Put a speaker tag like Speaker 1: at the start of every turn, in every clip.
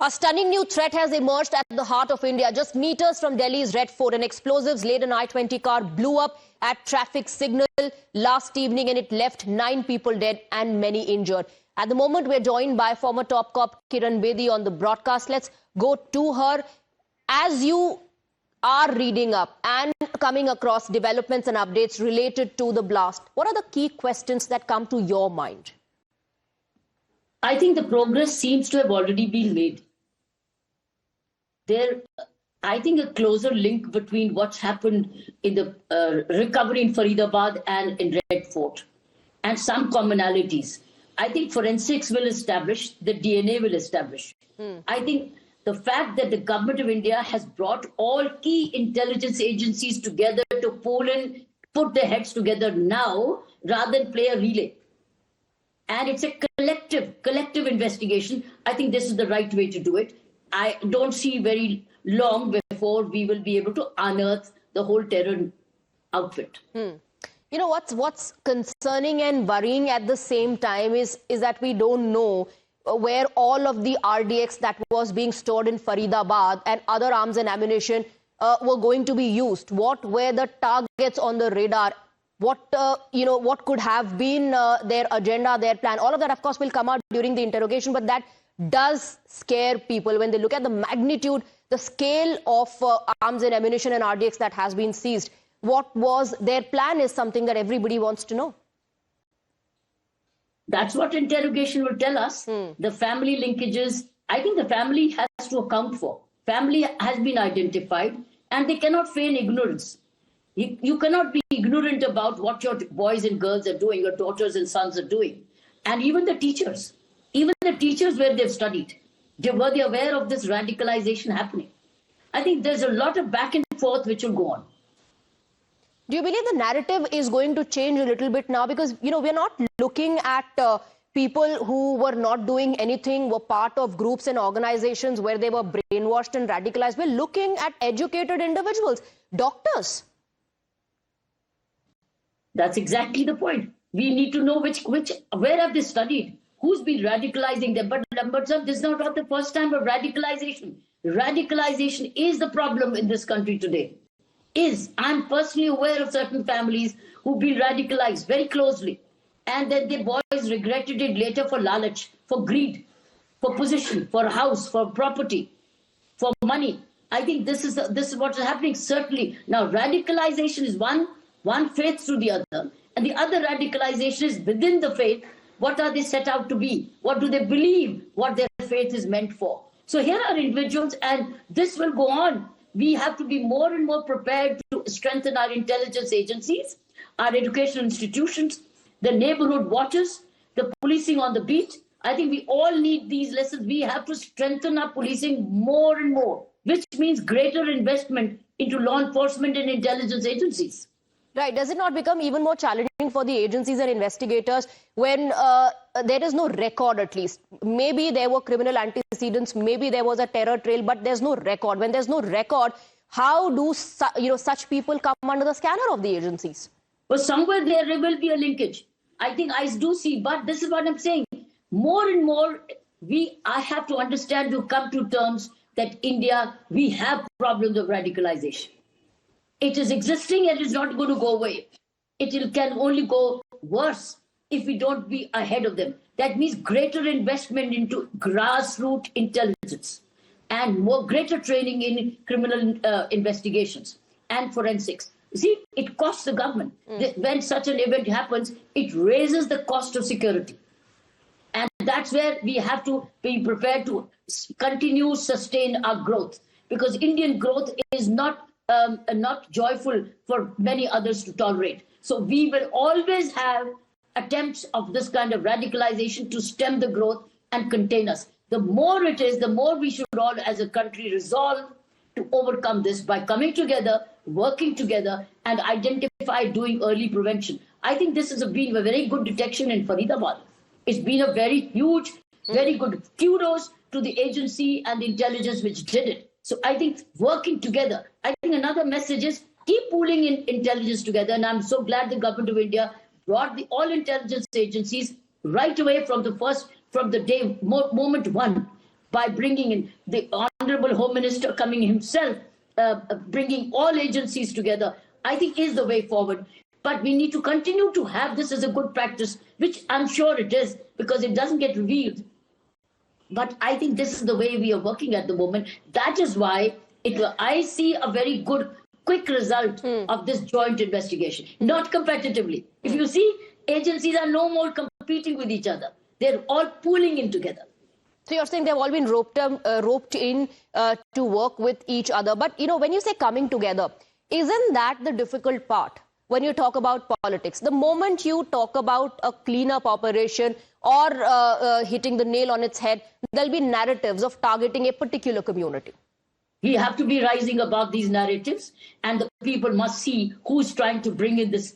Speaker 1: A stunning new threat has emerged at the heart of India. Just meters from Delhi's Red Fort, an explosives-laden I-20 car blew up at traffic signal last evening and it left 9 people dead and many injured. At the moment, we're joined by former top cop Kiran Bedi on the broadcast. Let's go to her. As you are reading up and coming across developments and updates related to the blast, what are the key questions that come to your mind?
Speaker 2: I think the progress seems to have already been made. I think a closer link between what's happened in the recovery in Faridabad and in Red Fort, and some commonalities. I think forensics will establish, the DNA will establish. I think the fact that the government of India has brought all key intelligence agencies together to put their heads together now, rather than play a relay. And it's a collective investigation. I think this is the right way to do it. I don't see very long before we will be able to unearth the whole terror outfit.
Speaker 1: You know, what's concerning and worrying at the same time is that we don't know where all of the RDX that was being stored in Faridabad and other arms and ammunition were going to be used. What were the targets on the radar? What could have been their agenda, their plan? All of that, of course, will come out during the interrogation, but that does scare people when they look at the magnitude, the scale of arms and ammunition and RDX that has been seized. What was their plan is something that everybody wants to know.
Speaker 2: That's what interrogation will tell us. The family linkages, I think the family has to account for. Family has been identified and they cannot feign ignorance. You cannot be ignorant about what your boys and girls are doing, your daughters and sons are doing. And even the teachers where they've studied, were they aware of this radicalization happening? I think there's a lot of back and forth which will go on.
Speaker 1: Do you believe the narrative is going to change a little bit now? Because, we're not looking at people who were not doing anything, were part of groups and organizations where they were brainwashed and radicalized. We're looking at educated individuals, doctors.
Speaker 2: That's exactly the point. We need to know where have they studied? Who's been radicalizing them? But this is not the first time of radicalization. Radicalization is the problem in this country today. I'm personally aware of certain families who've been radicalized very closely. And then their boys regretted it later for lalach, for greed, for position, for a house, for property, for money. I think this is what is happening, certainly. Now, radicalization is one faith through the other. And the other radicalization is within the faith. What are they set out to be? What do they believe what their faith is meant for? So here are individuals, and this will go on. We have to be more and more prepared to strengthen our intelligence agencies, our educational institutions, the neighborhood watches, the policing on the beat. I think we all need these lessons. We have to strengthen our policing more and more, which means greater investment into law enforcement and intelligence agencies.
Speaker 1: Right. Does it not become even more challenging for the agencies and investigators when there is no record, at least? Maybe there were criminal antecedents, maybe there was a terror trail, but there's no record. When there's no record, how do such people come under the scanner of the agencies?
Speaker 2: Well, somewhere there will be a linkage. I think I do see, but this is what I'm saying. More and more, I have to understand, to come to terms that India, we have problems of radicalization. It is existing and it's not going to go away. It can only go worse if we don't be ahead of them. That means greater investment into grassroots intelligence and greater training in criminal investigations and forensics. See, it costs the government. When such an event happens, it raises the cost of security. And that's where we have to be prepared to continue, sustain our growth. Because Indian growth is not joyful for many others to tolerate. So we will always have attempts of this kind of radicalization to stem the growth and contain us. The more it is, the more we should all as a country resolve to overcome this by coming together, working together, and identify doing early prevention. I think this has been a very good detection in Faridabad. It's been a very huge, very good kudos to the agency and the intelligence which did it. So I think working together, I think another message is keep pooling in intelligence together. And I'm so glad the government of India brought all intelligence agencies right away from the moment one. by bringing in the Honorable Home Minister coming himself, bringing all agencies together, I think is the way forward. But we need to continue to have this as a good practice, which I'm sure it is, because it doesn't get revealed. But I think this is the way we are working at the moment. That is why I see a very good, quick result of this joint investigation, not competitively. If you see, agencies are no more competing with each other. They're all pooling in together.
Speaker 1: So you're saying they've all been roped in to work with each other. But, you know, when you say coming together, isn't that the difficult part when you talk about politics? The moment you talk about a cleanup operation or hitting the nail on its head, there'll be narratives of targeting a particular community.
Speaker 2: We have to be rising above these narratives, and the people must see who's trying to bring in this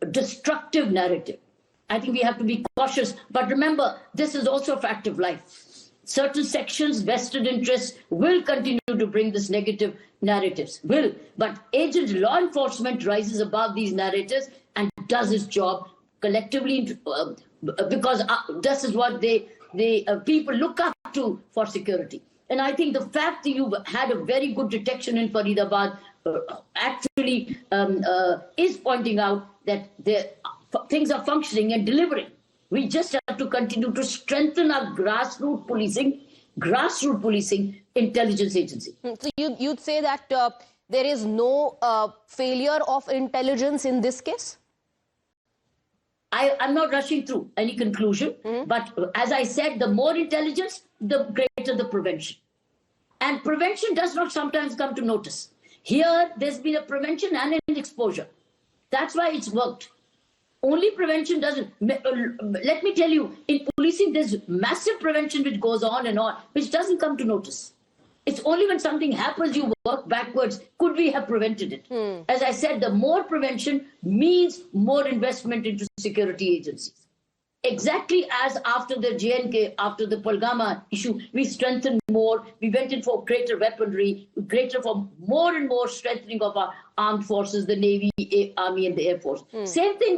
Speaker 2: destructive narrative. I think we have to be cautious. But remember, this is also a fact of life. Certain sections, vested interests will continue to bring this negative narratives. But law enforcement rises above these narratives and does its job collectively, because this is what the people look up to for security. And I think the fact that you've had a very good detection in Faridabad actually is pointing out that things are functioning and delivering. We just have to continue to strengthen our grassroots policing intelligence agency.
Speaker 1: So you'd say that there is no failure of intelligence in this case?
Speaker 2: I'm not rushing through any conclusion, but as I said, the more intelligence, the greater the prevention. And prevention does not sometimes come to notice. Here, there's been a prevention and an exposure. That's why it's worked. Only prevention doesn't. Let me tell you, in policing, there's massive prevention which goes on and on, which doesn't come to notice. It's only when something happens, you work backwards. Could we have prevented it? As I said, the more prevention means more investment into security agencies. Exactly as after the JNK, after the Pulgama issue, we strengthened more. We went in for greater weaponry, for more and more strengthening of our armed forces, the Navy, Army, and the Air Force. Same thing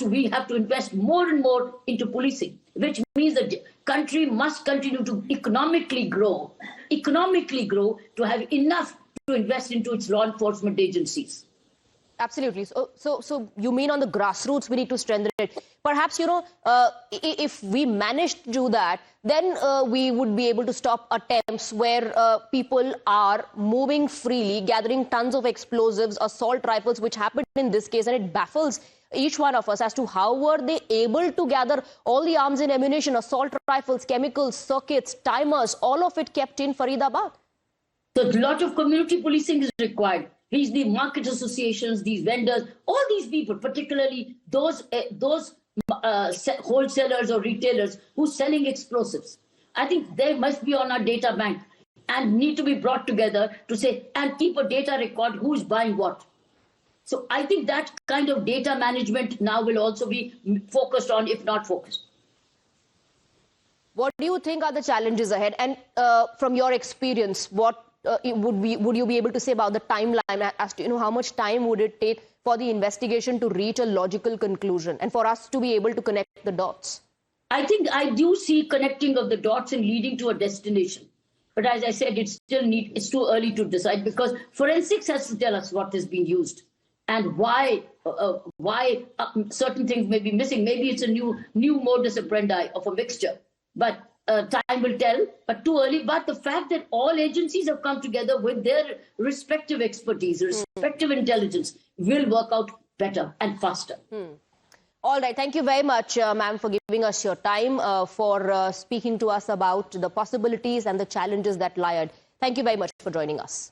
Speaker 2: we have to invest more and more into policing, which means that the country must continue to economically grow to have enough to invest into its law enforcement agencies.
Speaker 1: Absolutely. So you mean on the grassroots we need to strengthen it? Perhaps, you know, if we manage to do that, then we would be able to stop attempts where people are moving freely, gathering tons of explosives, assault rifles, which happened in this case, and it baffles each one of us as to how were they able to gather all the arms and ammunition, assault rifles, chemicals, circuits, timers, all of it kept in Faridabad.
Speaker 2: So a lot of community policing is required. The market associations, these vendors, all these people, particularly those wholesalers or retailers who are selling explosives, I think they must be on our data bank and need to be brought together to say and keep a data record who's buying what. So I think that kind of data management now will also be focused on, if not focused.
Speaker 1: What do you think are the challenges ahead? And from your experience, what would you be able to say about the timeline as to, you know, how much time would it take for the investigation to reach a logical conclusion and for us to be able to connect the dots?
Speaker 2: I think I do see connecting of the dots and leading to a destination. But as I said, it's too early to decide, because forensics has to tell us what has been used and why certain things may be missing. Maybe it's a new modus operandi of a mixture. But time will tell, but too early. But the fact that all agencies have come together with their respective expertise, respective intelligence, will work out better and faster.
Speaker 1: All right. Thank you very much, ma'am, for giving us your time, for speaking to us about the possibilities and the challenges that lie ahead. Thank you very much for joining us.